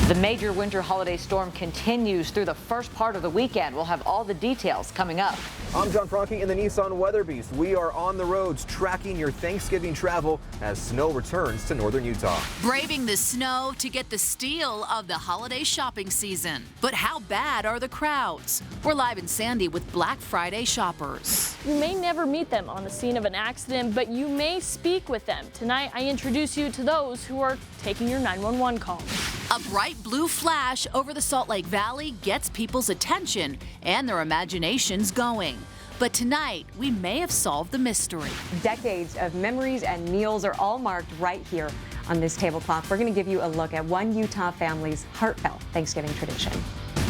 The major winter holiday storm continues through the first part of the weekend. We'll have all the details coming up. I'm John Franke in the Nissan Weather Beast. We are on the roads tracking your Thanksgiving travel as snow returns to northern Utah. Braving the snow to get the steal of the holiday shopping season. But how bad are the crowds? We're live in Sandy with Black Friday shoppers. You may never meet them on the scene of an accident, but you may speak with them. Tonight, I introduce you to those who are taking your 911 call. A bright blue flash over the Salt Lake Valley gets people's attention and their imaginations going. But tonight, we may have solved the mystery. Decades of memories and meals are all marked right here on this tablecloth. We're going to give you a look at one Utah family's heartfelt Thanksgiving tradition.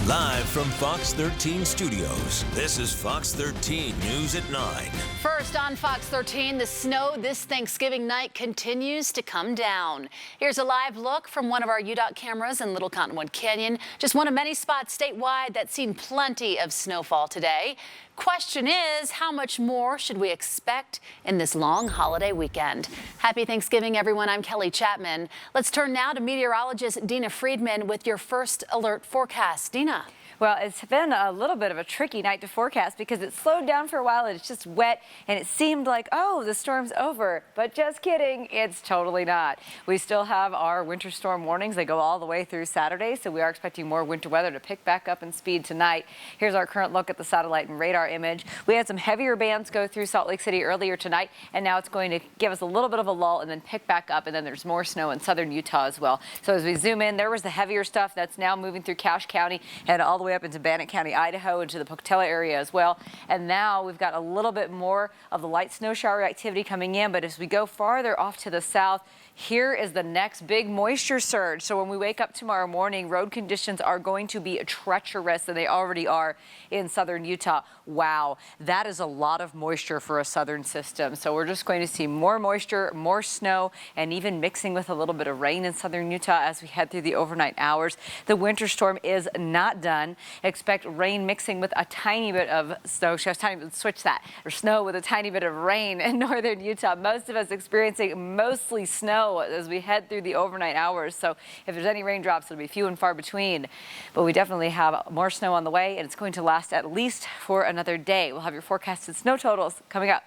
Live from Fox 13 Studios, this is Fox 13 News at 9. First on Fox 13, the snow this Thanksgiving night continues to come down. Here's a live look from one of our UDOT cameras in Little Cottonwood Canyon. Just one of many spots statewide that's seen plenty of snowfall today. Question is, how much more should we expect in this long holiday weekend? Happy Thanksgiving, everyone. I'm Kelly Chapman. Let's turn now to meteorologist Dina Friedman with your first alert forecast. Dina. Well, it's been a little bit of a tricky night to forecast because it slowed down for a while and it's just wet and it seemed like, oh, the storm's over. But just kidding, it's totally not. We still have our winter storm warnings. They go all the way through Saturday, so we are expecting more winter weather to pick back up in speed tonight. Here's our current look at the satellite and radar image. We had some heavier bands go through Salt Lake City earlier tonight, and now it's going to give us a little bit of a lull and then pick back up, and then there's more snow in southern Utah as well. So as we zoom in, there was the heavier stuff that's now moving through Cache County and all the way up into Bannock County, Idaho, into the Pocatello area as well. And now we've got a little bit more of the light snow shower activity coming in. But as we go farther off to the south, here is the next big moisture surge. So when we wake up tomorrow morning, road conditions are going to be treacherous, and they already are in southern Utah. Wow, that is a lot of moisture for a southern system. So we're just going to see more moisture, more snow, and even mixing with a little bit of rain in southern Utah as we head through the overnight hours. The winter storm is not done. Expect rain mixing with a tiny bit of snow. Switch that. Or snow with a tiny bit of rain in northern Utah. Most of us experiencing mostly snow as we head through the overnight hours. So if there's any raindrops, it'll be few and far between. But we definitely have more snow on the way, and it's going to last at least for another day. We'll have your forecasted snow totals coming up.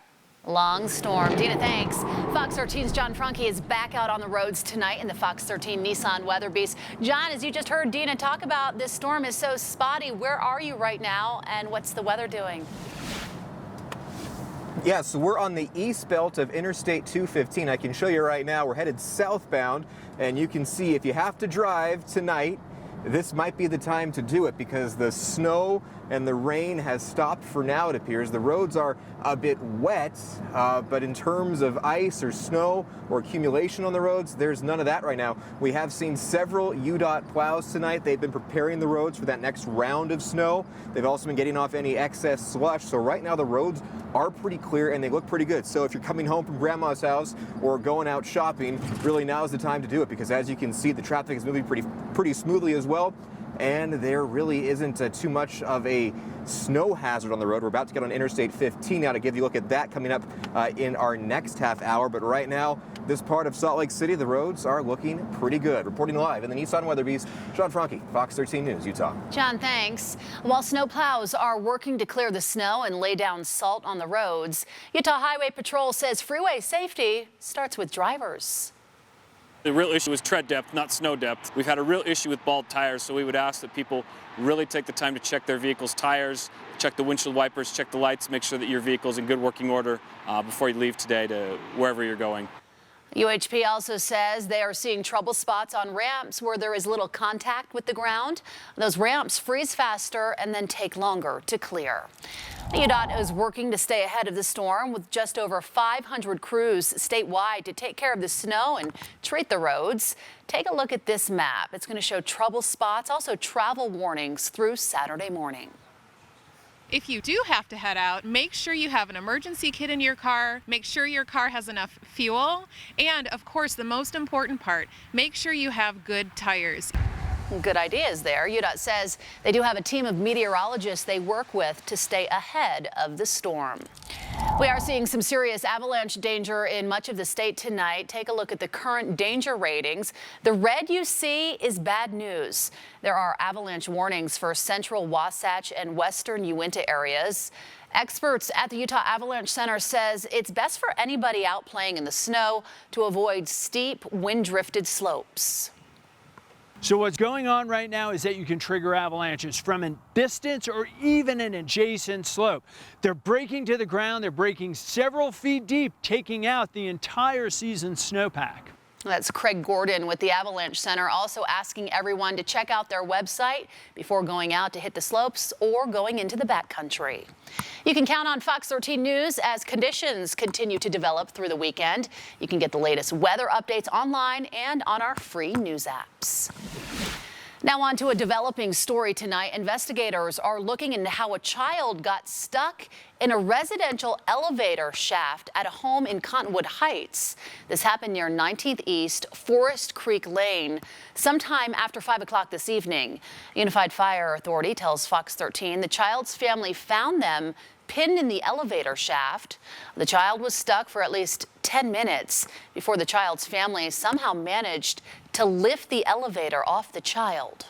Long storm. Dina, thanks. Fox 13's John Franke is back out on the roads tonight in the Fox 13 Nissan Weather Beast. John, as you just heard Dina talk about, this storm is so spotty. Where are you right now, and what's the weather doing? Yeah, so we're on the east belt of Interstate 215. I can show you right now. We're headed southbound, and you can see if you have to drive tonight, this might be the time to do it because the snow and the rain has stopped for now, it appears. The roads are a bit wet, but in terms of ice or snow or accumulation on the roads, there's none of that right now. We have seen several UDOT plows tonight. They've been preparing the roads for that next round of snow. They've also been getting off any excess slush. So right now the roads are pretty clear and they look pretty good. So if you're coming home from grandma's house or going out shopping, really now is the time to do it because as you can see, the traffic is moving pretty smoothly as well. And there really isn't too much of a snow hazard on the road. We're about to get on Interstate 15 now to give you a look at that coming up in our next half hour. But right now, this part of Salt Lake City, the roads are looking pretty good. Reporting live in the Nissan Weather Beast, John Franke, Fox 13 News, Utah. John, thanks. While snow plows are working to clear the snow and lay down salt on the roads, Utah Highway Patrol says freeway safety starts with drivers. The real issue is tread depth, not snow depth. We've had a real issue with bald tires, so we would ask that people really take the time to check their vehicle's tires, check the windshield wipers, check the lights, make sure that your vehicle's in good working order before you leave today to wherever you're going. UHP also says they are seeing trouble spots on ramps where there is little contact with the ground. Those ramps freeze faster and then take longer to clear. UDOT is working to stay ahead of the storm with just over 500 crews statewide to take care of the snow and treat the roads. Take a look at this map. It's going to show trouble spots, also travel warnings through Saturday morning. If you do have to head out, make sure you have an emergency kit in your car, make sure your car has enough fuel, and of course the most important part, make sure you have good tires. Good ideas there. UDOT says they do have a team of meteorologists they work with to stay ahead of the storm. We are seeing some serious avalanche danger in much of the state tonight. Take a look at the current danger ratings. The red you see is bad news. There are avalanche warnings for central Wasatch and western Uinta areas. Experts at the Utah Avalanche Center says it's best for anybody out playing in the snow to avoid steep, wind-drifted slopes. So what's going on right now is that you can trigger avalanches from a distance or even an adjacent slope. They're breaking to the ground, they're breaking several feet deep, taking out the entire season's snowpack. That's Craig Gordon with the Avalanche Center, also asking everyone to check out their website before going out to hit the slopes or going into the backcountry. You can count on Fox 13 News as conditions continue to develop through the weekend. You can get the latest weather updates online and on our free news apps. Now on to a developing story tonight. Investigators are looking into how a child got stuck in a residential elevator shaft at a home in Cottonwood Heights. This happened near 19th East, Forest Creek Lane, sometime after 5 o'clock this evening. Unified Fire Authority tells Fox 13 the child's family found them pinned in the elevator shaft. The child was stuck for at least 10 minutes before the child's family somehow managed to lift the elevator off the child.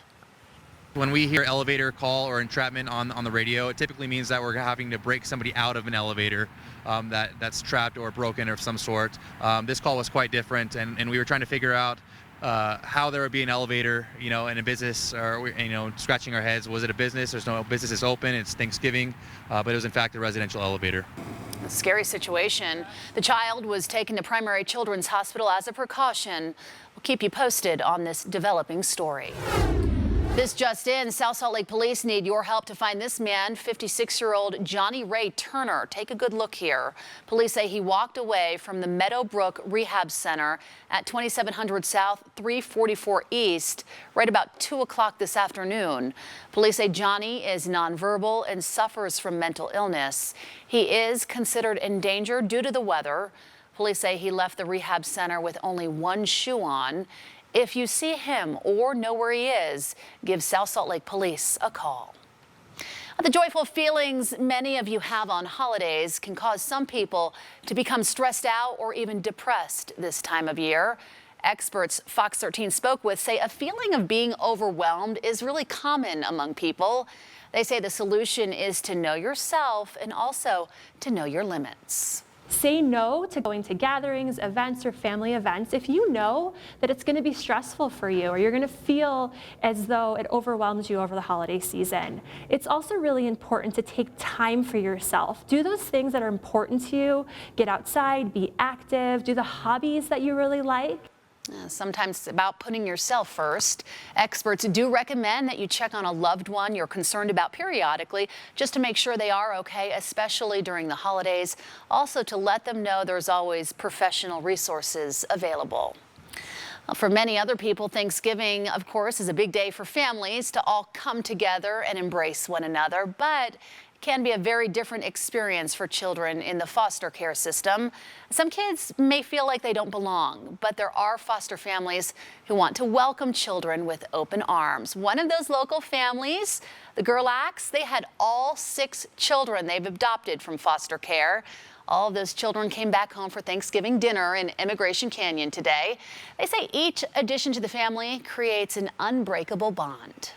When we hear elevator call or entrapment on the radio, it typically means that we're having to break somebody out of an elevator that's trapped or broken of some sort. This call was quite different, and we were trying to figure out how there would be an elevator, in a business, or scratching our heads. Was it a business? There's no business is open. It's Thanksgiving, but it was in fact a residential elevator. A scary situation. The child was taken to Primary Children's Hospital as a precaution. We'll keep you posted on this developing story. This just in, South Salt Lake Police need your help to find this man, 56-year-old Johnny Ray Turner. Take a good look here. Police say he walked away from the Meadowbrook Rehab Center at 2700 South, 344 East, right about 2 o'clock this afternoon. Police say Johnny is nonverbal and suffers from mental illness. He is considered endangered due to the weather. Police say he left the rehab center with only one shoe on. If you see him or know where he is, give South Salt Lake Police a call. The joyful feelings many of you have on holidays can cause some people to become stressed out or even depressed this time of year. Experts Fox 13 spoke with say a feeling of being overwhelmed is really common among people. They say the solution is to know yourself and also to know your limits. Say no to going to gatherings, events, or family events if you know that it's going to be stressful for you or you're going to feel as though it overwhelms you over the holiday season. It's also really important to take time for yourself. Do those things that are important to you. Get outside, be active, do the hobbies that you really like. Sometimes it's about putting yourself first. Experts do recommend that you check on a loved one you're concerned about periodically just to make sure they are okay, especially during the holidays. Also to let them know there's always professional resources available. For many other people, Thanksgiving, of course, is a big day for families to all come together and embrace one another, but can be a very different experience for children in the foster care system. Some kids may feel like they don't belong, but there are foster families who want to welcome children with open arms. One of those local families, the Gerlachs, they had all 6 children they've adopted from foster care. All of those children came back home for Thanksgiving dinner in Immigration Canyon today. They say each addition to the family creates an unbreakable bond.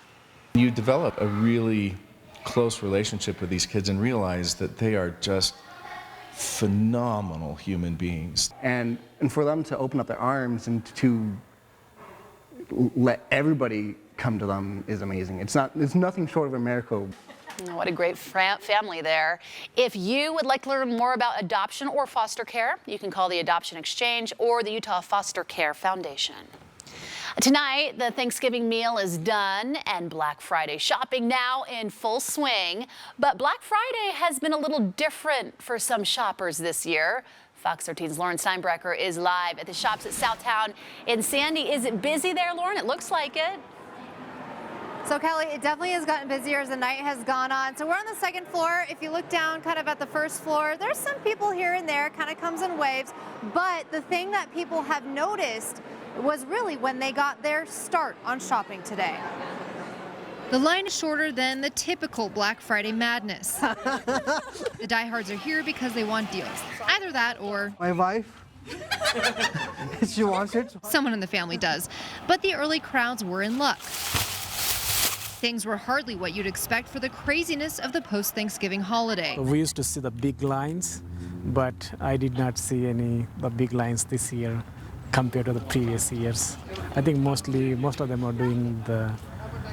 You develop a really close relationship with these kids and realize that they are just phenomenal human beings. And for them to open up their arms and to let everybody come to them is amazing. It's nothing short of a miracle. What a great family there. If you would like to learn more about adoption or foster care, you can call the Adoption Exchange or the Utah Foster Care Foundation. Tonight, the Thanksgiving meal is done and Black Friday shopping now in full swing. But Black Friday has been a little different for some shoppers this year. Fox 13's Lauren Steinbrecher is live at the shops at Southtown in Sandy. Is it busy there, Lauren? It looks like it. So Kelly, it definitely has gotten busier as the night has gone on. So we're on the second floor. If you look down kind of at the first floor, there's some people here and there, kind of comes in waves. But the thing that people have noticed was really when they got their start on shopping today. The line is shorter than the typical Black Friday madness. The diehards are here because they want deals. Either that or My wife, she wants it. someone in the family does. But the early crowds were in luck. Things were hardly what you'd expect for the craziness of the post-Thanksgiving holiday. We used to see the big lines, but I did not see the big lines this year compared to the previous years. I think most of them are doing the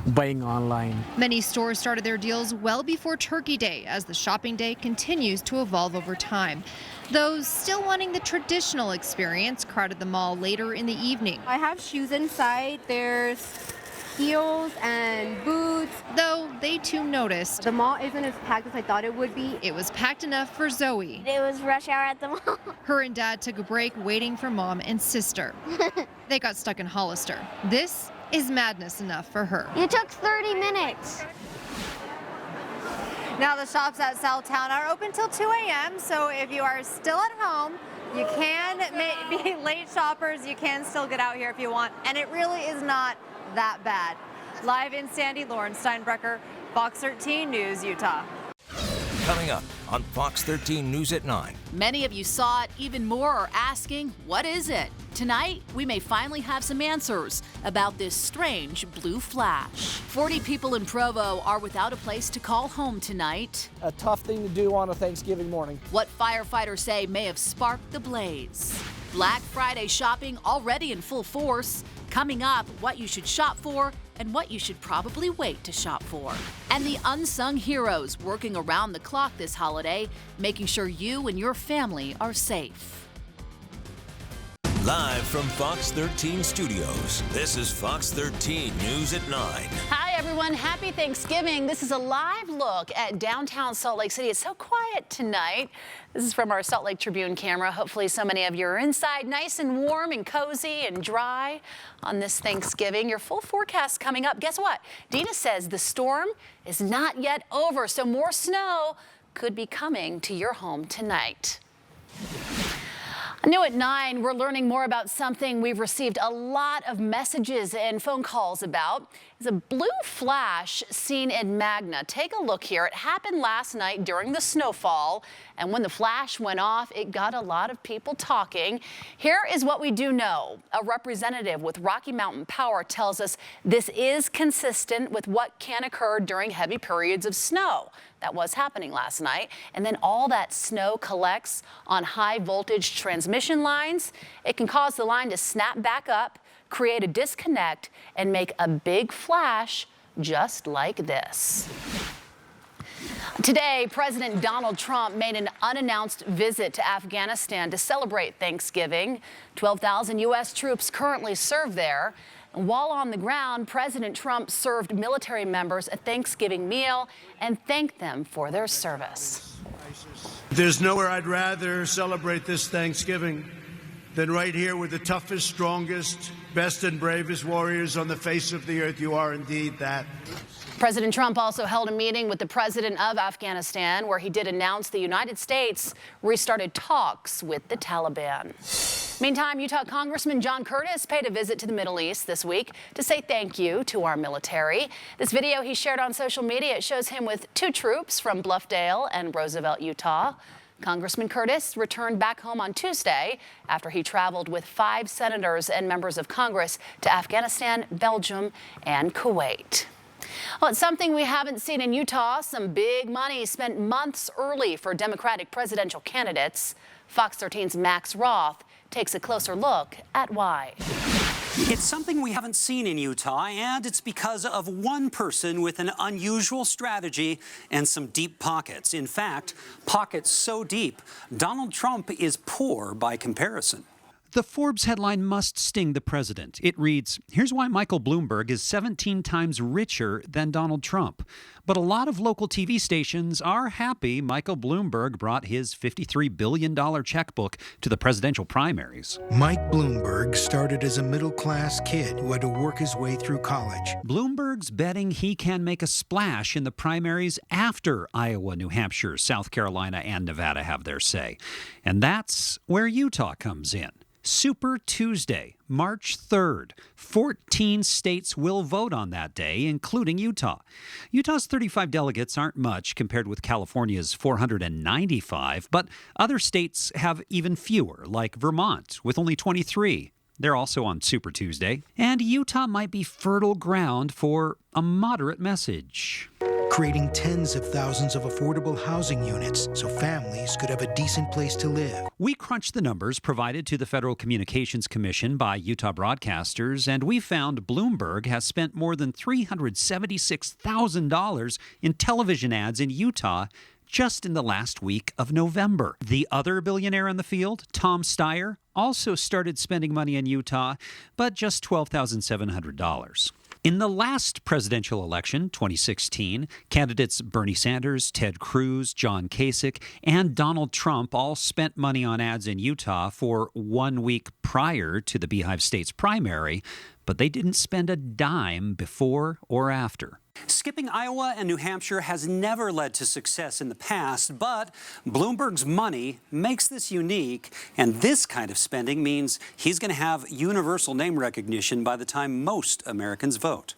buying online. Many stores started their deals well before Turkey Day as the shopping day continues to evolve over time. Those still wanting the traditional experience crowded the mall later in the evening. I have shoes inside. There's heels and boots. Though they too noticed the mall isn't as packed as I thought it would be. It was packed enough for Zoe. It was rush hour at the mall. Her and dad took a break waiting for mom and sister. They got stuck in Hollister. This is madness enough for her. It took 30 minutes. Now the shops at Southtown are open till 2 a.m. So if you are still at home, you can be late shoppers. You can still get out here if you want. And it really is not that bad. Live in Sandy, Lauren Steinbrecher, Fox 13 News, Utah. Coming up on Fox 13 News at 9. Many of you saw it, even more are asking, what is it? Tonight, we may finally have some answers about this strange blue flash. 40 people in Provo are without a place to call home tonight. A tough thing to do on a Thanksgiving morning. What firefighters say may have sparked the blaze. Black Friday shopping already in full force. Coming up, what you should shop for and what you should probably wait to shop for. And the unsung heroes working around the clock this holiday, making sure you and your family are safe. Live from Fox 13 Studios, this is Fox 13 News at 9. Hi everyone, happy Thanksgiving. This is a live look at downtown Salt Lake City. It's so quiet tonight. This is from our Salt Lake Tribune camera. Hopefully so many of you are inside nice and warm and cozy and dry on this Thanksgiving. Your full forecast coming up. Guess what? Dina says the storm is not yet over, so more snow could be coming to your home tonight. New at 9, we're learning more about something we've received a lot of messages and phone calls about. It's a blue flash seen in Magna. Take a look here. It happened last night during the snowfall, and when the flash went off, it got a lot of people talking. Here is what we do know. A representative with Rocky Mountain Power tells us this is consistent with what can occur during heavy periods of snow. That was happening last night. And then all that snow collects on high voltage transmission lines. It can cause the line to snap back up, create a disconnect, and make a big flash just like this. Today, President Donald Trump made an unannounced visit to Afghanistan to celebrate Thanksgiving. 12,000 U.S. troops currently serve there. While on the ground, President Trump served military members a Thanksgiving meal and thanked them for their service. There's nowhere I'd rather celebrate this Thanksgiving than right here with the toughest, strongest, best and bravest warriors on the face of the earth. You are indeed that. President Trump also held a meeting with the president of Afghanistan, where he did announce the United States restarted talks with the Taliban. Meantime, Utah Congressman John Curtis paid a visit to the Middle East this week to say thank you to our military. This video he shared on social media shows him with 2 troops from Bluffdale and Roosevelt, Utah. Congressman Curtis returned back home on Tuesday after he traveled with 5 senators and members of Congress to Afghanistan, Belgium, and Kuwait. Well, it's something we haven't seen in Utah. Some big money spent months early for Democratic presidential candidates. Fox 13's Max Roth takes a closer look at why. It's something we haven't seen in Utah, and it's because of one person with an unusual strategy and some deep pockets. In fact, pockets so deep, Donald Trump is poor by comparison. The Forbes headline must sting the president. It reads, "Here's why Michael Bloomberg is 17 times richer than Donald Trump." But a lot of local TV stations are happy Michael Bloomberg brought his $53 billion checkbook to the presidential primaries. Mike Bloomberg started as a middle-class kid who had to work his way through college. Bloomberg's betting he can make a splash in the primaries after Iowa, New Hampshire, South Carolina, and Nevada have their say. And that's where Utah comes in. Super Tuesday, March 3rd. 14 states will vote on that day, including Utah. Utah's 35 delegates aren't much compared with California's 495, but other states have even fewer, like Vermont, with only 23. They're also on Super Tuesday. And Utah might be fertile ground for a moderate message. Creating tens of thousands of affordable housing units so families could have a decent place to live. We crunched the numbers provided to the Federal Communications Commission by Utah broadcasters, and we found Bloomberg has spent more than $376,000 in television ads in Utah just in the last week of November. The other billionaire in the field, Tom Steyer, also started spending money in Utah, but just $12,700. In the last presidential election, 2016, candidates Bernie Sanders, Ted Cruz, John Kasich, and Donald Trump all spent money on ads in Utah for 1 week prior to the Beehive State's primary, but they didn't spend a dime before or after. Skipping Iowa and New Hampshire has never led to success in the past, but Bloomberg's money makes this unique, and this kind of spending means he's going to have universal name recognition by the time most Americans vote.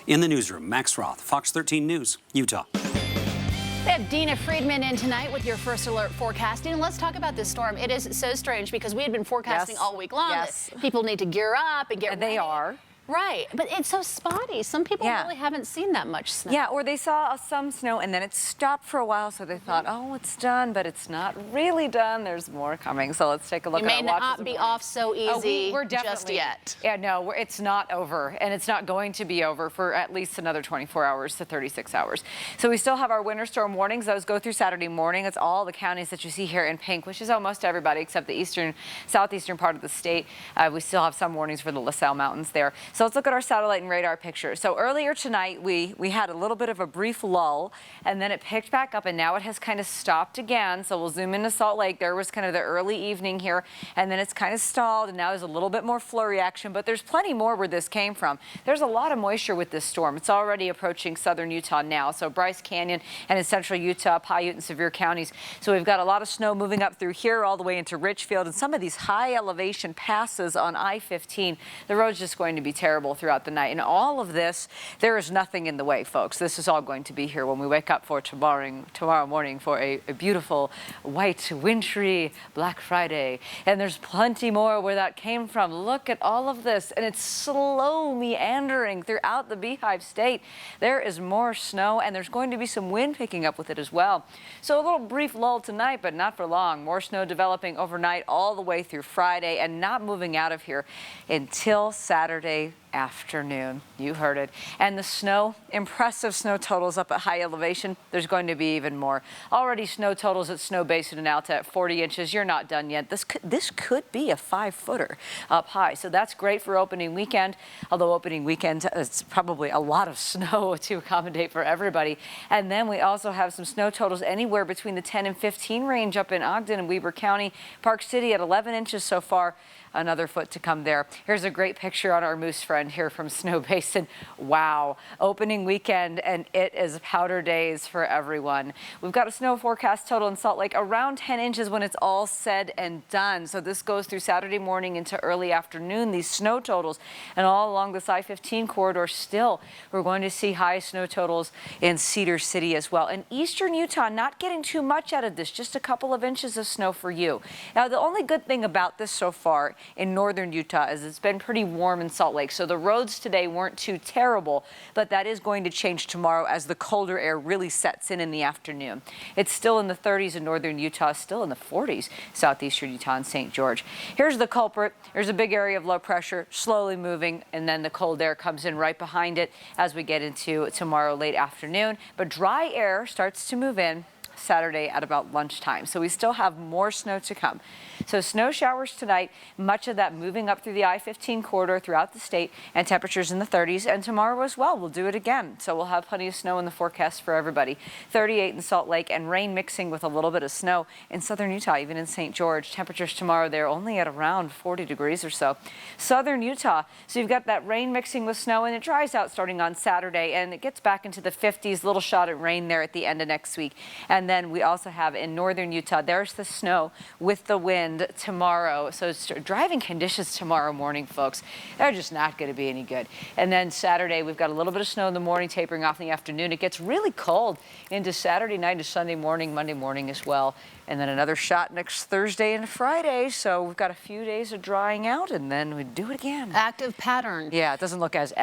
In the newsroom, Max Roth, Fox 13 News, Utah. We have Dina Friedman in tonight with your first alert forecasting. And let's talk about this storm. It is so strange because we had been forecasting all week long that people need to gear up and get ready. They are. Right, but it's so spotty. Some people really haven't seen that much snow. Yeah, or they saw some snow and then it stopped for a while, so they thought, oh, it's done, but it's not really done. There's more coming. So let's take a look at our watches. You may not be off so easy we're definitely, just yet. Yeah, no, it's not over, and it's not going to be over for at least another 24 hours to 36 hours. So we still have our winter storm warnings. Those go through Saturday morning. It's all the counties that you see here in pink, which is almost everybody except the eastern, southeastern part of the state. We still have some warnings for the LaSalle Mountains there. So let's look at our satellite and radar pictures. So earlier tonight, we had a little bit of a brief lull, and then it picked back up, and now it has kind of stopped again. So we'll zoom into Salt Lake. There was kind of the early evening here, and then it's kind of stalled, and now there's a little bit more flurry action, but there's plenty more where this came from. There's a lot of moisture with this storm. It's already approaching southern Utah now. So Bryce Canyon and in central Utah, Paiute and Sevier counties. So we've got a lot of snow moving up through here all the way into Richfield, and some of these high elevation passes on I-15. The road's just going to be terrible throughout the night. And all of this, there is nothing in the way, folks. This is all going to be here when we wake up for tomorrow morning for a beautiful, white, wintry Black Friday. And there's plenty more where that came from. Look at all of this. And it's slow meandering throughout the Beehive State. There is more snow, and there's going to be some wind picking up with it as well. So a little brief lull tonight, but not for long. More snow developing overnight all the way through Friday and not moving out of here until Saturday afternoon. You heard it. And the snow, impressive snow totals up at high elevation. There's going to be even more. Already snow totals at Snow Basin and Alta at 40 inches. You're not done yet. This could be a 5-footer up high. So that's great for opening weekend. Although opening weekend, it's probably a lot of snow to accommodate for everybody. And then we also have some snow totals anywhere between the 10 and 15 range up in Ogden and Weber County. Park City at 11 inches so far. Another foot to come there. Here's a great picture on our moose friend here from Snow Basin. Wow, opening weekend, and it is powder days for everyone. We've got a snow forecast total in Salt Lake around 10 inches when it's all said and done. So this goes through Saturday morning into early afternoon, these snow totals. And all along the I-15 corridor still, we're going to see high snow totals in Cedar City as well. In eastern Utah, not getting too much out of this, just a couple of inches of snow for you. Now, the only good thing about this so far in northern Utah is it's been pretty warm in Salt Lake. So the roads today weren't too terrible, but that is going to change tomorrow as the colder air really sets in the afternoon. It's still in the 30s in northern Utah, still in the 40s southeastern Utah and St. George. Here's the culprit. There's a big area of low pressure slowly moving, and then the cold air comes in right behind it as we get into tomorrow late afternoon. But dry air starts to move in Saturday at about lunchtime. So we still have more snow to come. So snow showers tonight, much of that moving up through the I-15 corridor throughout the state, and temperatures in the 30s. And tomorrow as well, we'll do it again. So we'll have plenty of snow in the forecast for everybody. 38 in Salt Lake, and rain mixing with a little bit of snow in southern Utah, even in St. George. Temperatures tomorrow there only at around 40 degrees or so. Southern Utah, so you've got that rain mixing with snow, and it dries out starting on Saturday, and it gets back into the 50s, little shot of rain there at the end of next week. And And then we also have in northern Utah, there's the snow with the wind tomorrow. So driving conditions tomorrow morning, folks, they're just not going to be any good. And then Saturday, we've got a little bit of snow in the morning, tapering off in the afternoon. It gets really cold into Saturday night to Sunday morning, Monday morning as well. And then another shot next Thursday and Friday. So we've got a few days of drying out, and then we do it again. Active pattern. Yeah, it doesn't look as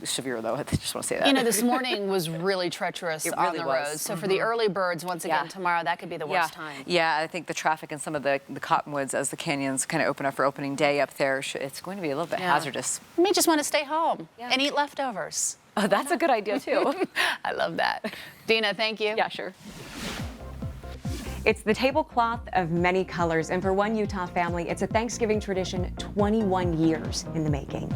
severe, though. I just want to say that. You know, this morning was really treacherous on the roads. So for the early birds, once again, tomorrow, that could be the worst time. Yeah, I think the traffic in some of the cottonwoods as the canyons kind of open up for opening day up there, it's going to be a little bit hazardous. You may just want to stay home and eat leftovers. Oh, that's a good idea, too. I love that. Dina, thank you. Yeah, sure. It's the tablecloth of many colors, and for one Utah family, it's a Thanksgiving tradition 21 years in the making.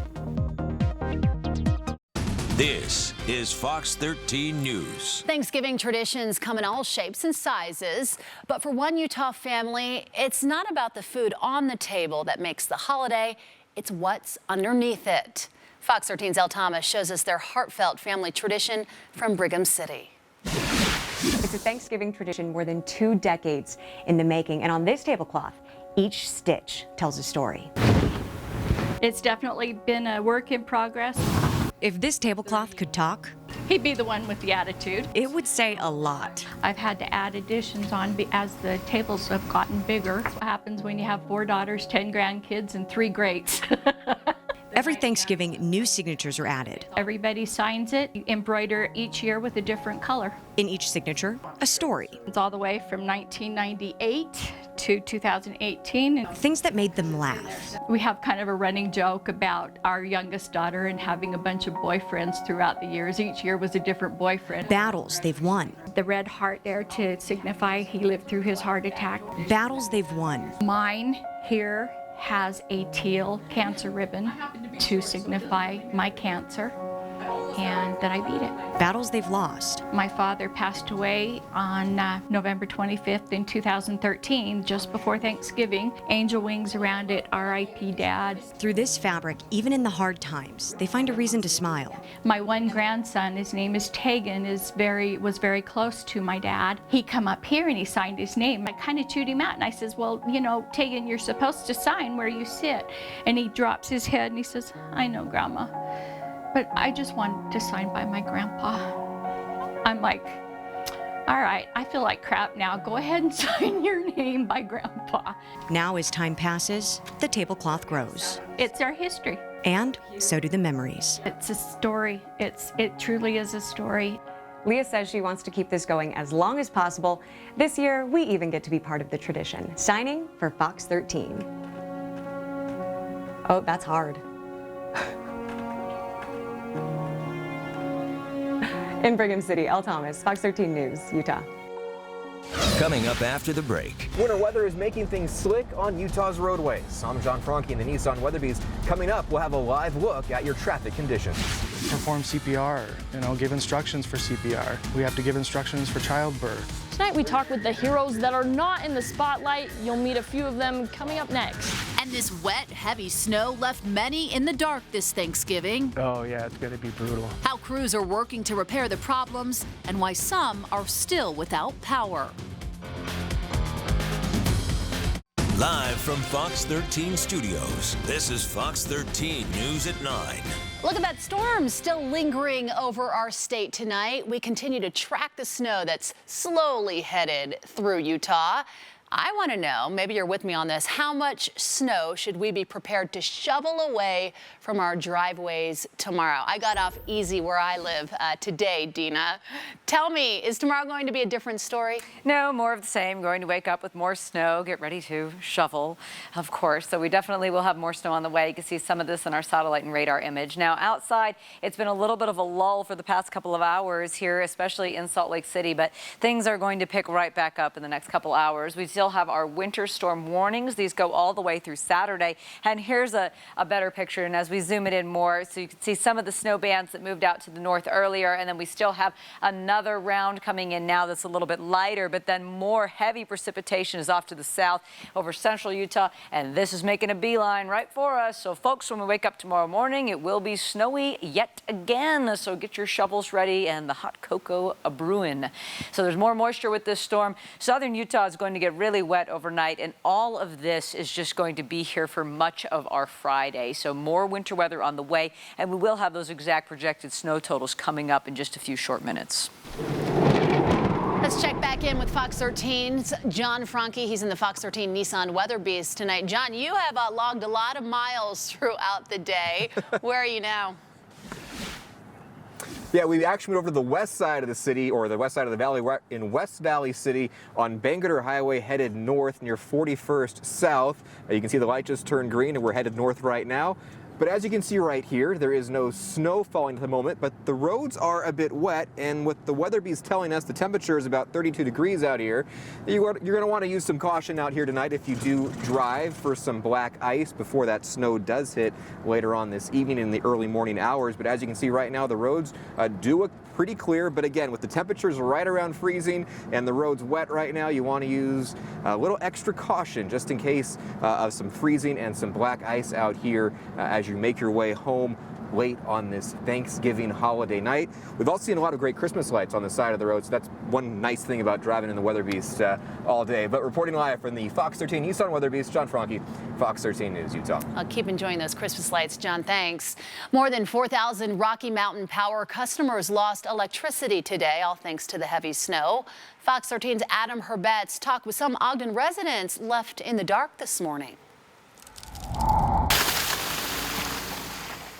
This is Fox 13 News. Thanksgiving traditions come in all shapes and sizes, but for one Utah family, it's not about the food on the table that makes the holiday, it's what's underneath it. Fox 13's Elle Thomas shows us their heartfelt family tradition from Brigham City. It's a Thanksgiving tradition more than 2 decades in the making, and on this tablecloth, each stitch tells a story. It's definitely been a work in progress. If this tablecloth could talk, he'd be the one with the attitude. It would say a lot. I've had to add additions on as the tables have gotten bigger. What happens when you have 4 daughters, 10 grandkids, and 3 greats? Every Thanksgiving, new signatures are added. Everybody signs it. You embroider each year with a different color. In each signature, a story. It's all the way from 1998 to 2018. Things that made them laugh. We have kind of a running joke about our youngest daughter and having a bunch of boyfriends throughout the years. Each year was a different boyfriend. Battles they've won. The red heart there to signify he lived through his heart attack. Battles they've won. Mine here has a teal cancer ribbon to signify my cancer and that I beat it. Battles they've lost. My father passed away on November 25th in 2013, just before Thanksgiving. Angel wings around it, R.I.P. Dad. Through this fabric, even in the hard times, they find a reason to smile. My one grandson, his name is Tegan, was very close to my dad. He come up here and he signed his name. I kind of chewed him out and I says, well, you know, Tegan, you're supposed to sign where you sit. And he drops his head and he says, I know, Grandma, but I just wanted to sign by my grandpa. I'm like, all right, I feel like crap now. Go ahead and sign your name by Grandpa. Now, as time passes, the tablecloth grows. It's our history. And so do the memories. It's a story. It truly is a story. Leah says she wants to keep this going as long as possible. This year, we even get to be part of the tradition, signing for Fox 13. Oh, that's hard. In Brigham City, Elle Thomas, Fox 13 News, Utah. Coming up after the break. Winter weather is making things slick on Utah's roadways. I'm John Franke in the Nissan Weatherbees. Coming up, we'll have a live look at your traffic conditions. Perform CPR, give instructions for CPR. We have to give instructions for childbirth. Tonight we talk with the heroes that are not in the spotlight. You'll meet a few of them coming up next. And this wet, heavy snow left many in the dark this Thanksgiving. Oh yeah, it's going to be brutal. How crews are working to repair the problems and why some are still without power. Live from Fox 13 Studios, this is Fox 13 News at 9. Look at that storm still lingering over our state tonight. We continue to track the snow that's slowly headed through Utah. I want to know, maybe you're with me on this, how much snow should we be prepared to shovel away from our driveways tomorrow? I got off easy where I live today, Dina. Tell me, is tomorrow going to be a different story? No, more of the same. Going to wake up with more snow, get ready to shovel, of course. So we definitely will have more snow on the way. You can see some of this in our satellite and radar image. Now, outside, it's been a little bit of a lull for the past couple of hours here, especially in Salt Lake City, but things are going to pick right back up in the next couple hours. We still have our winter storm warnings. These go all the way through Saturday. And here's a better picture. And as we zoom it in more, so you can see some of the snow bands that moved out to the north earlier. And then we still have another round coming in now that's a little bit lighter, but then more heavy precipitation is off to the south over central Utah. And this is making a beeline right for us. So folks, when we wake up tomorrow morning, it will be snowy yet again. So get your shovels ready and the hot cocoa brewing. So there's more moisture with this storm. Southern Utah is going to get really wet overnight, and all of this is just going to be here for much of our Friday. So more winter weather on the way, and we will have those exact projected snow totals coming up in just a few short minutes. Let's check back in with Fox 13's John Franke. He's in the Fox 13 Nissan Weather Beast tonight. John, you have logged a lot of miles throughout the day. Where are you now? Yeah, we actually moved over to the west side of the city, or the west side of the valley. We're in West Valley City on Bangerter Highway, headed north near 41st South. You can see the light just turned green, and we're headed north right now. But as you can see right here, there is no snow falling at the moment, but the roads are a bit wet, and with the weather beast telling us the temperature is about 32 degrees out here, you're going to want to use some caution out here tonight if you do drive for some black ice before that snow does hit later on this evening in the early morning hours. But as you can see right now, the roads do look pretty clear, but again, with the temperatures right around freezing and the roads wet right now, you want to use a little extra caution just in case of some freezing and some black ice out here as you make your way home late on this Thanksgiving holiday night. We've also seen a lot of great Christmas lights on the side of the road, so that's one nice thing about driving in the Weather Beast all day. But reporting live from the Fox 13 Nissan Weather Beast, John Franke, Fox 13 News, Utah. I'll keep enjoying those Christmas lights, John. Thanks. More than 4,000 Rocky Mountain Power customers lost electricity today, all thanks to the heavy snow. Fox 13's Adam Herbets talked with some Ogden residents left in the dark this morning.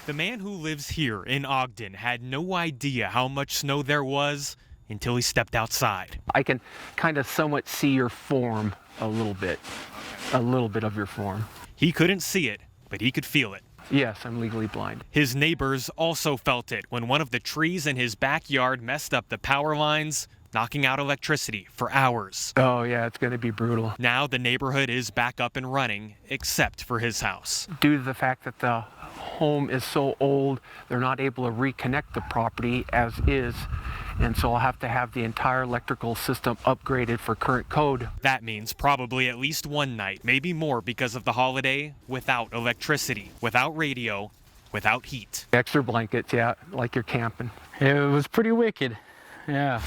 The man who lives here in Ogden had no idea how much snow there was until he stepped outside. I can kind of somewhat see your form a little bit of your form. He couldn't see it, but he could feel it. Yes, I'm legally blind. His neighbors also felt it when one of the trees in his backyard messed up the power lines, knocking out electricity for hours. Oh yeah, it's going to be brutal. Now the neighborhood is back up and running, except for his house. Due to the fact that the home is so old, they're not able to reconnect the property as is, and so I'll have to have the entire electrical system upgraded for current code. That means probably at least one night, maybe more because of the holiday, without electricity, without radio, without heat. Extra blankets, yeah, like you're camping. It was pretty wicked, yeah.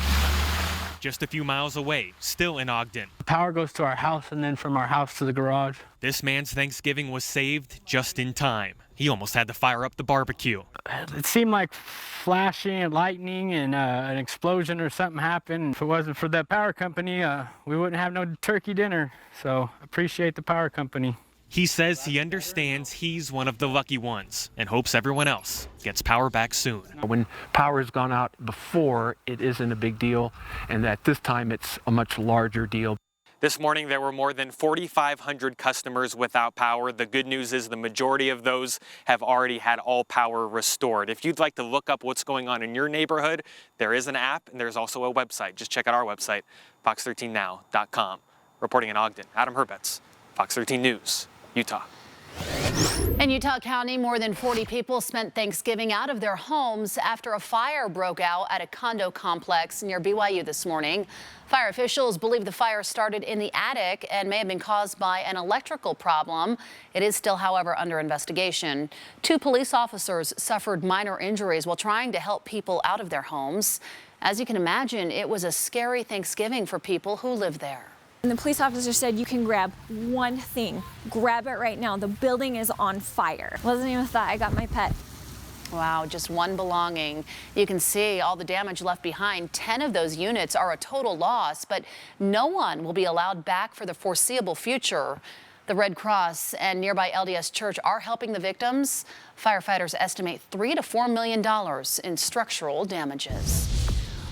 Just a few miles away, still in Ogden. The power goes to our house and then from our house to the garage. This man's Thanksgiving was saved just in time. He almost had to fire up the barbecue. It seemed like flashing and lightning and an explosion or something happened. If it wasn't for the power company, we wouldn't have no turkey dinner. So appreciate the power company. He says he understands he's one of the lucky ones and hopes everyone else gets power back soon. When power has gone out before, it isn't a big deal, and at this time it's a much larger deal. This morning there were more than 4,500 customers without power. The good news is the majority of those have already had all power restored. If you'd like to look up what's going on in your neighborhood, there is an app and there's also a website. Just check out our website, fox13now.com. Reporting in Ogden, Adam Herbets, Fox 13 News, Utah. In Utah County, more than 40 people spent Thanksgiving out of their homes after a fire broke out at a condo complex near BYU this morning. Fire officials believe the fire started in the attic and may have been caused by an electrical problem. It is still, however, under investigation. 2 police officers suffered minor injuries while trying to help people out of their homes. As you can imagine, it was a scary Thanksgiving for people who live there. And the police officer said, you can grab one thing. Grab it right now. The building is on fire. Wasn't even a thought. I got my pet. Wow, just one belonging. You can see all the damage left behind. 10 of those units are a total loss, but no one will be allowed back for the foreseeable future. The Red Cross and nearby LDS Church are helping the victims. Firefighters estimate $3 to $4 million in structural damages.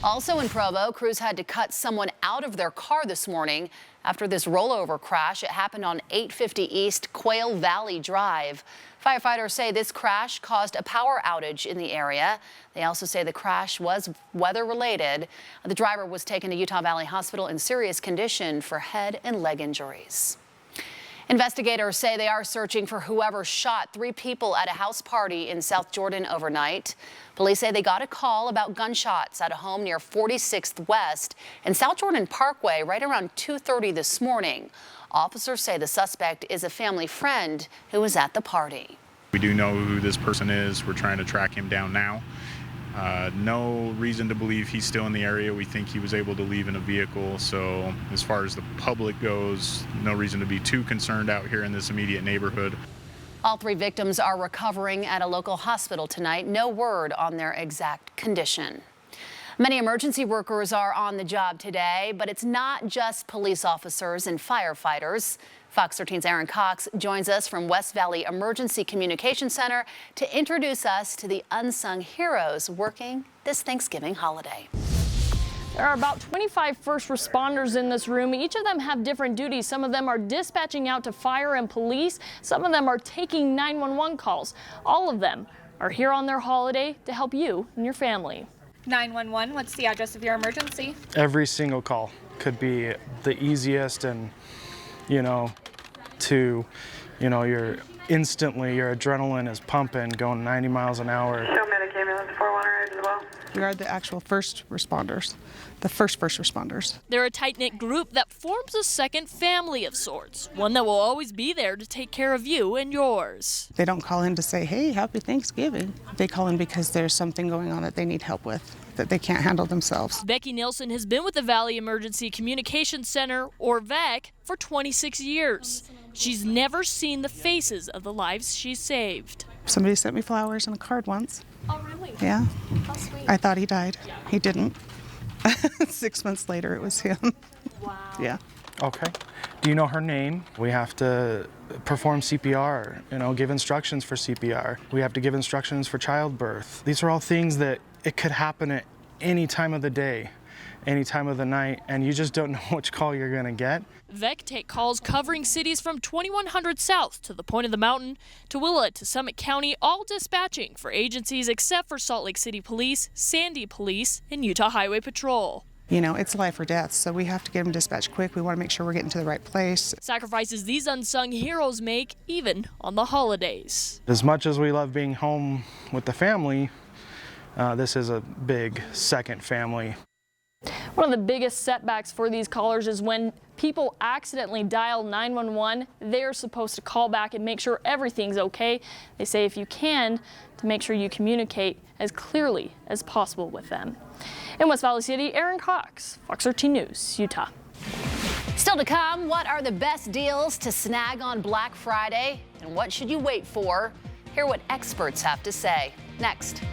Also in Provo, crews had to cut someone out of their car this morning after this rollover crash. It happened on 850 East Quail Valley Drive. Firefighters say this crash caused a power outage in the area. They also say the crash was weather-related. The driver was taken to Utah Valley Hospital in serious condition for head and leg injuries. Investigators say they are searching for whoever shot 3 people at a house party in South Jordan overnight. Police say they got a call about gunshots at a home near 46th West and South Jordan Parkway right around 2:30 this morning. Officers say the suspect is a family friend who was at the party. We do know who this person is. We're trying to track him down now. No reason to believe he's still in the area. We think he was able to leave in a vehicle. So as far as the public goes, no reason to be too concerned out here in this immediate neighborhood. All 3 victims are recovering at a local hospital tonight. No word on their exact condition. Many emergency workers are on the job today, but it's not just police officers and firefighters. Fox 13's Aaron Cox joins us from West Valley Emergency Communication Center to introduce us to the unsung heroes working this Thanksgiving holiday. There are about 25 first responders in this room. Each of them have different duties. Some of them are dispatching out to fire and police. Some of them are taking 911 calls. All of them are here on their holiday to help you and your family. 911, what's the address of your emergency? Every single call could be the easiest, and your adrenaline is pumping, going 90 miles an hour. Show Medicaid ambulance 411 as well. We are the actual first responders, the first responders. They're a tight-knit group that forms a second family of sorts, one that will always be there to take care of you and yours. They don't call in to say, hey, happy Thanksgiving. They call in because there's something going on that they need help with, that they can't handle themselves. Becky Nielsen has been with the Valley Emergency Communication Center, or VEC, for 26 years. She's never seen the faces of the lives she's saved. Somebody sent me flowers and a card once. Oh, really? Yeah. How sweet. I thought he died. He didn't. 6 months later, it was him. Wow. Yeah. Okay. Do you know her name? We have to perform CPR, give instructions for CPR. We have to give instructions for childbirth. These are all things that it could happen at any time of the day, any time of the night, and you just don't know which call you're going to get. VEC take calls covering cities from 2100 south to the point of the mountain, to Willett to Summit County, all dispatching for agencies except for Salt Lake City Police, Sandy Police, and Utah Highway Patrol. It's life or death, so we have to get them dispatched quick. We want to make sure we're getting to the right place. Sacrifices these unsung heroes make, even on the holidays. As much as we love being home with the family, this is a big second family. One of the biggest setbacks for these callers is when people accidentally dial 911, they're supposed to call back and make sure everything's okay. They say if you can, to make sure you communicate as clearly as possible with them. In West Valley City, Aaron Cox, Fox 13 News, Utah. Still to come, what are the best deals to snag on Black Friday? And what should you wait for? Hear what experts have to say. Next.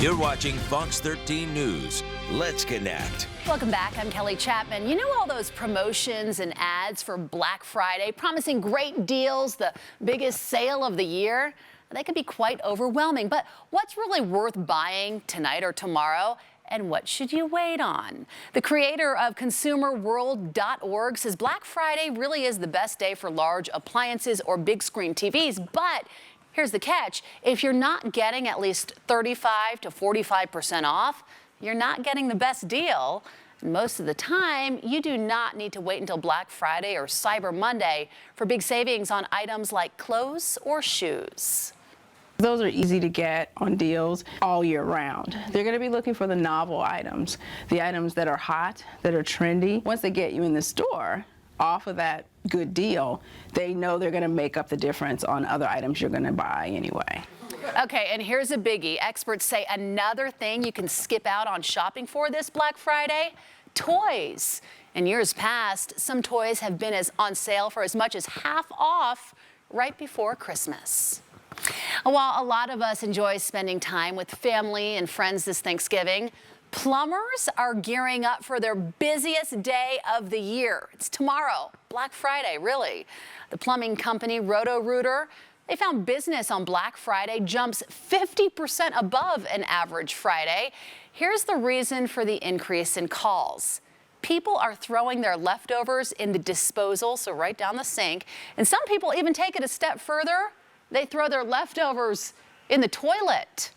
You're watching Fox 13 News. Let's connect. Welcome back. I'm Kelly Chapman. You know all those promotions and ads for Black Friday promising great deals, the biggest sale of the year? They can be quite overwhelming, but what's really worth buying tonight or tomorrow? And what should you wait on? The creator of ConsumerWorld.org says Black Friday really is the best day for large appliances or big screen TVs, but here's the catch. If you're not getting at least 35 to 45% off, you're not getting the best deal. Most of the time, you do not need to wait until Black Friday or Cyber Monday for big savings on items like clothes or shoes. Those are easy to get on deals all year round. They're going to be looking for the novel items, the items that are hot, that are trendy. Once they get you in the store, off of that good deal, they know they're going to make up the difference on other items you're going to buy anyway. Okay, and here's a biggie. Experts say another thing you can skip out on shopping for this Black Friday: toys. In years past, some toys have been on sale for as much as half off right before Christmas. While a lot of us enjoy spending time with family and friends this Thanksgiving, plumbers are gearing up for their busiest day of the year. It's tomorrow, Black Friday, really. The plumbing company Roto-Rooter They found business on Black Friday jumps 50% above an average Friday. Here's the reason for the increase in calls. People are throwing their leftovers in the disposal, so right down the sink. And some people even take it a step further. They throw their leftovers in the toilet.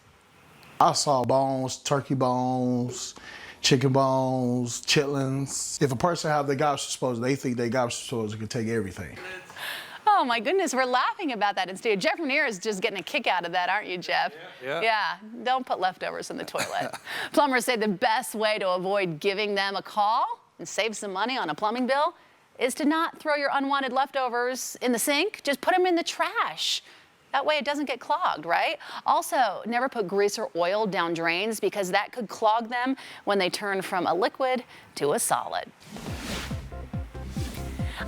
I saw bones, turkey bones, chicken bones, chitlins. If a person have the garbage disposal, they think they garbage disposal can take everything. Oh my goodness, we're laughing about that instead. Jeff Rainier is just getting a kick out of that, aren't you, Jeff? Yeah, don't put leftovers in the toilet. Plumbers say the best way to avoid giving them a call and save some money on a plumbing bill is to not throw your unwanted leftovers in the sink. Just put them in the trash. That way it doesn't get clogged, right? Also, never put grease or oil down drains because that could clog them when they turn from a liquid to a solid.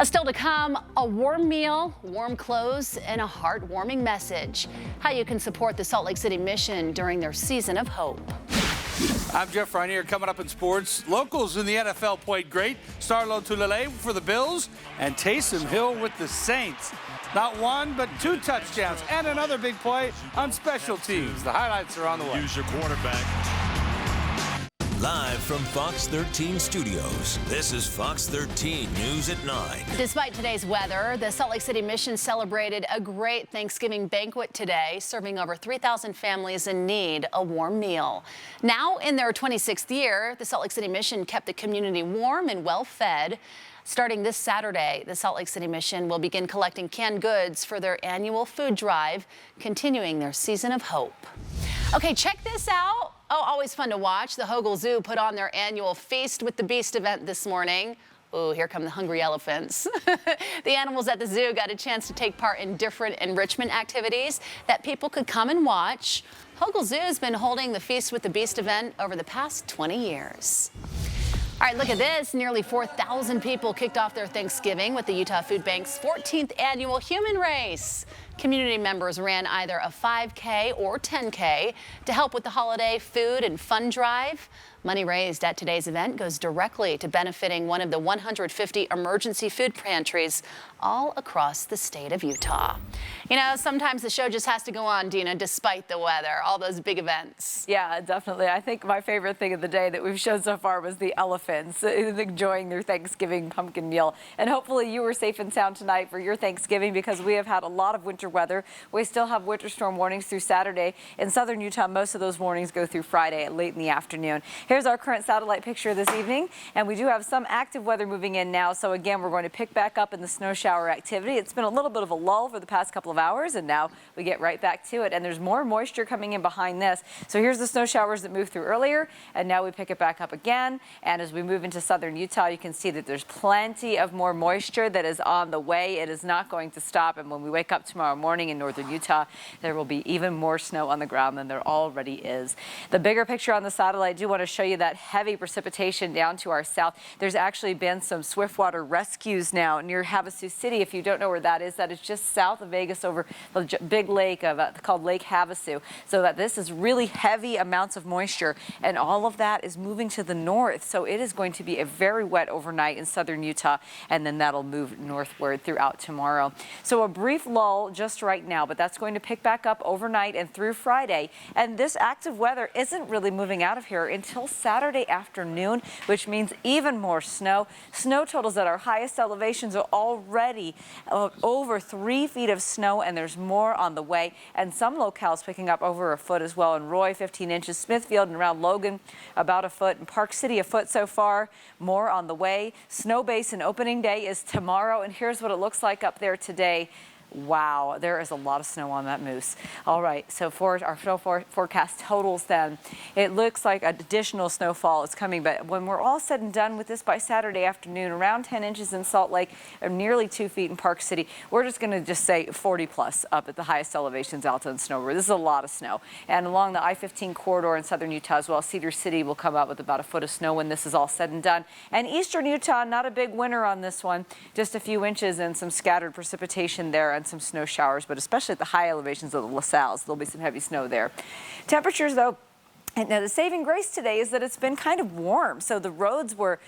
Still to come, a warm meal, warm clothes, and a heartwarming message. How you can support the Salt Lake City Mission during their season of hope. I'm Jeff Rainier. Coming up in sports, locals in the NFL played great. Starlo Tulele for the Bills and Taysom Hill with the Saints. Not one, but 2 touchdowns and another big play on special teams. The highlights are on the way. Use your quarterback. Live from Fox 13 Studios, this is Fox 13 News at 9. Despite today's weather, the Salt Lake City Mission celebrated a great Thanksgiving banquet today, serving over 3,000 families in need a warm meal. Now in their 26th year, the Salt Lake City Mission kept the community warm and well fed. Starting this Saturday, the Salt Lake City Mission will begin collecting canned goods for their annual food drive, continuing their season of hope. Okay, check this out. Oh, always fun to watch. The Hogle Zoo put on their annual Feast with the Beast event this morning. Oh, here come the hungry elephants. The animals at the zoo got a chance to take part in different enrichment activities that people could come and watch. Hogle Zoo has been holding the Feast with the Beast event over the past 20 years. All right, look at this. Nearly 4,000 people kicked off their Thanksgiving with the Utah Food Bank's 14th annual Human Race. Community members ran either a 5K or 10K to help with the holiday food and fun drive. Money raised at today's event goes directly to benefiting one of the 150 emergency food pantries all across the state of Utah. You know, sometimes the show just has to go on, Dina, despite the weather, all those big events. Yeah, definitely. I think my favorite thing of the day that we've shown so far was the elephants enjoying their Thanksgiving pumpkin meal. And hopefully you were safe and sound tonight for your Thanksgiving because we have had a lot of winter weather. We still have winter storm warnings through Saturday. In southern Utah, most of those warnings go through Friday late in the afternoon. Here's our current satellite picture this evening, and we do have some active weather moving in now. So again, we're going to pick back up in the snow shower activity. It's been a little bit of a lull for the past couple of hours, and now we get right back to it. And there's more moisture coming in behind this. So here's the snow showers that moved through earlier, and now we pick it back up again. And as we move into southern Utah, you can see that there's plenty of more moisture that is on the way. It is not going to stop. And when we wake up tomorrow morning in northern Utah, there will be even more snow on the ground than there already is. The bigger picture on the satellite, I do want to show you that heavy precipitation down to our south. There's actually been some swiftwater rescues now near Havasu City. If you don't know where that is just south of Vegas over the big lake called Lake Havasu. So that this is really heavy amounts of moisture, and all of that is moving to the north. So it is going to be a very wet overnight in southern Utah, and then that'll move northward throughout tomorrow. So a brief lull just right now, but that's going to pick back up overnight and through Friday. And this active weather isn't really moving out of here until Saturday afternoon, which means even more snow. Snow totals at our highest elevations are already over 3 feet of snow, and there's more on the way. And some locales picking up over a foot as well. In Roy, 15 inches. Smithfield and around Logan, about a foot. In Park City, a foot so far. More on the way. Snow Basin opening day is tomorrow, and here's what it looks like up there today. Wow, there is a lot of snow on that moose. All right, so for our snow forecast totals then, it looks like additional snowfall is coming, but when we're all said and done with this by Saturday afternoon, around 10 inches in Salt Lake, or nearly 2 feet in Park City, we're just gonna just say 40 plus up at the highest elevations out in Snow River. This is a lot of snow. And along the I-15 corridor in southern Utah as well, Cedar City will come out with about a foot of snow when this is all said and done. And eastern Utah, not a big winter on this one, just a few inches and some scattered precipitation there and some snow showers, but especially at the high elevations of the La Salles, there'll be some heavy snow there. Temperatures, though, And now the saving grace today is that it's been kind of warm, so the roads were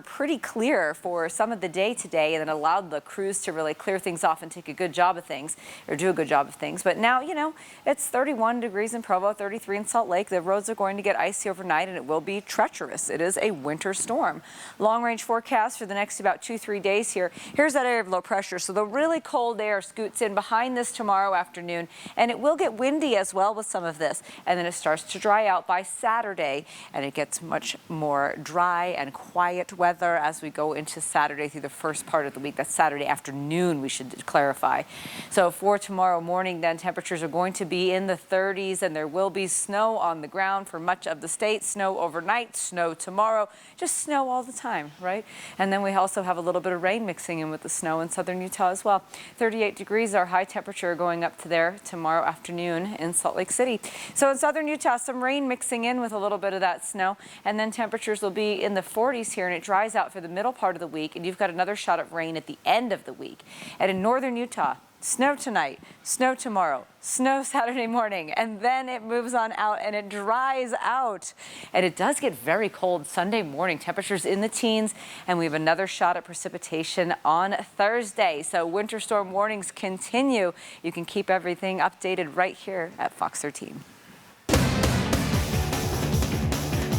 pretty clear for some of the day today, and it allowed the crews to really clear things off and take a good job of things, or do a good job of things. But now, you know, it's 31 degrees in Provo, 33 in Salt Lake. The roads are going to get icy overnight, and it will be treacherous. It is a winter storm. Long-range forecast for the next about 2-3 days here. Here's that area of low pressure, so the really cold air scoots in behind this tomorrow afternoon, and it will get windy as well with some of this, and then it starts to dry out by Saturday, and it gets much more dry and quiet weather as we go into Saturday through the first part of the week. That's Saturday afternoon, we should clarify. So for tomorrow morning, then temperatures are going to be in the 30s, and there will be snow on the ground for much of the state. Snow overnight, snow tomorrow, just snow all the time, right? And then we also have a little bit of rain mixing in with the snow in southern Utah as well. 38 degrees, our high temperature going up to there tomorrow afternoon in Salt Lake City. So in southern Utah, some rain mixing in with a little bit of that snow, and then temperatures will be in the 40s here, and it dries out for the middle part of the week, and you've got another shot of rain at the end of the week. And in northern Utah, snow tonight, snow tomorrow, snow Saturday morning, and then it moves on out and it dries out. And it does get very cold Sunday morning, temperatures in the teens, and we have another shot at precipitation on Thursday. So winter storm warnings continue. You can keep everything updated right here at Fox 13.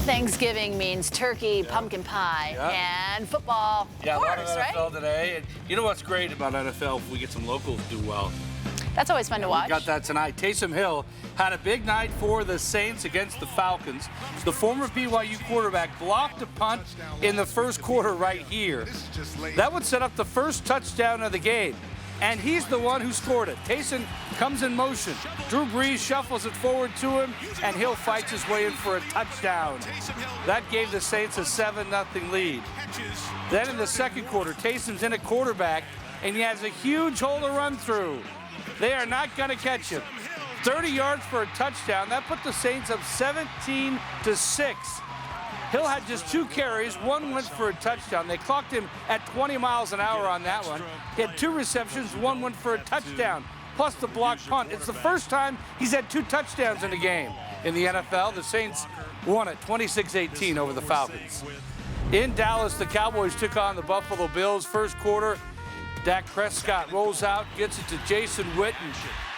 Thanksgiving means turkey, pumpkin pie, and football. Yeah, of course, a lot of NFL right? today. And you know what's great about NFL if we get some locals do well? That's always fun to watch. We got that tonight. Taysom Hill had a big night for the Saints against the Falcons. The former BYU quarterback blocked a punt in the first quarter right here. That would set up the first touchdown of the game. And he's the one who scored it. Taysom comes in motion. Drew Brees shuffles it forward to him, and Hill fights his way in for a touchdown. That gave the Saints a 7-0 lead. Then in the second quarter, Taysom's in a quarterback, and he has a huge hole to run through. They are not going to catch him. 30 yards for a touchdown. That put the Saints up 17-6. Hill had just 2 carries, 1 went for a touchdown. They clocked him at 20 miles an hour on that one. He had 2 receptions, 1 went for a touchdown, plus the blocked punt. It's the first time he's had 2 touchdowns in a game in the NFL. The Saints won it 26-18 over the Falcons. In Dallas, the Cowboys took on the Buffalo Bills. First quarter, Dak Prescott rolls out, gets it to Jason Witten.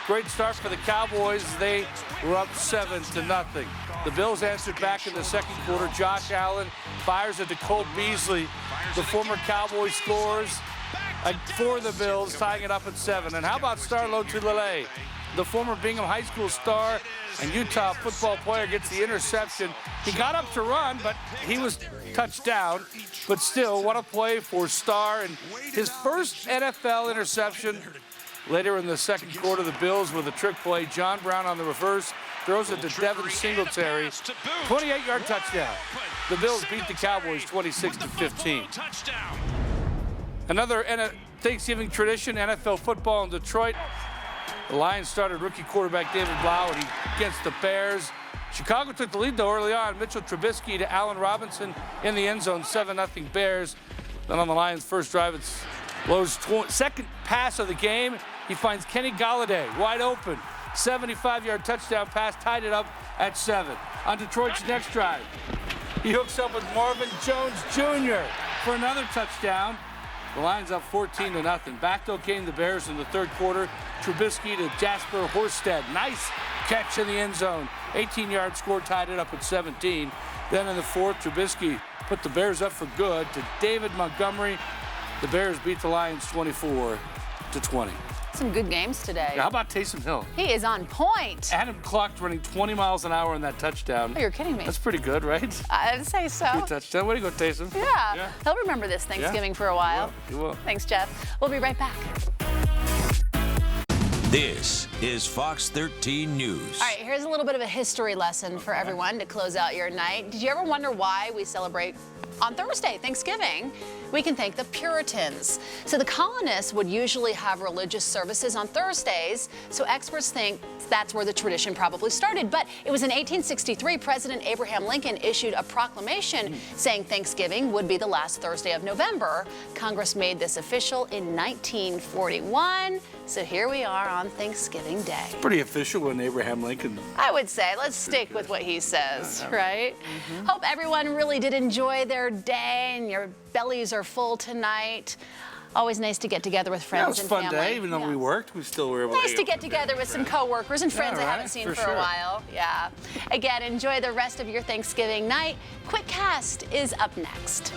Great start for the Cowboys. They were up 7-0. The Bills answered back in the second quarter. Josh Allen fires it to Cole Beasley. The former Cowboy scores for the Bills, tying it up at 7. And how about Star Lotulelei? The former Bingham High School star and Utah football player gets the interception. He got up to run, but he was touched down. But still, what a play for Star. And his first NFL interception. Later in the second quarter, the Bills with a trick play. John Brown on the reverse, throws it to Devin Singletary. 28-yard touchdown. The Bills beat the Cowboys 26-15. Another Thanksgiving tradition, NFL football in Detroit. The Lions started rookie quarterback David Blau against the Bears. Chicago took the lead, though, early on. Mitchell Trubisky to Allen Robinson in the end zone, 7-0 Bears. Then on the Lions' first drive, it's Lowe's second pass of the game. He finds Kenny Golladay wide open. 75-yard touchdown pass, tied it up at 7. On Detroit's next drive, he hooks up with Marvin Jones Jr. for another touchdown. The Lions up 14-0. Back though came the Bears in the third quarter. Trubisky to Jasper Horsted. Nice catch in the end zone. 18-yard score, tied it up at 17. Then in the fourth, Trubisky put the Bears up for good to David Montgomery. The Bears beat the Lions 24-20. Some good games today. Yeah, how about Taysom Hill? He is on point. Adam clocked running 20 miles an hour on that touchdown. Oh, you're kidding me. That's pretty good, right? I'd say so. Good touchdown. Way to go, Taysom. Yeah. He'll remember this Thanksgiving for a while. He will. Thanks, Jeff. We'll be right back. This is Fox 13 News. All right, here's a little bit of a history lesson for everyone to close out your night. Did you ever wonder why we celebrate on Thursday, Thanksgiving? We can thank the Puritans. So the colonists would usually have religious services on Thursdays, so experts think that's where the tradition probably started. But it was in 1863, President Abraham Lincoln issued a proclamation saying Thanksgiving would be the last Thursday of November. Congress made this official in 1941. So here we are on Thanksgiving Day. Pretty official when Abraham Lincoln. I would say, let's stick with what he says, right? Hope everyone really did enjoy their day and your bellies are full tonight. Always nice to get together with friends and family. It was a fun day, even though we worked, we still were able Nice to get together with some coworkers and friends I right? haven't seen For for sure. a while. Yeah. Again, enjoy the rest of your Thanksgiving night. Quick Cast is up next.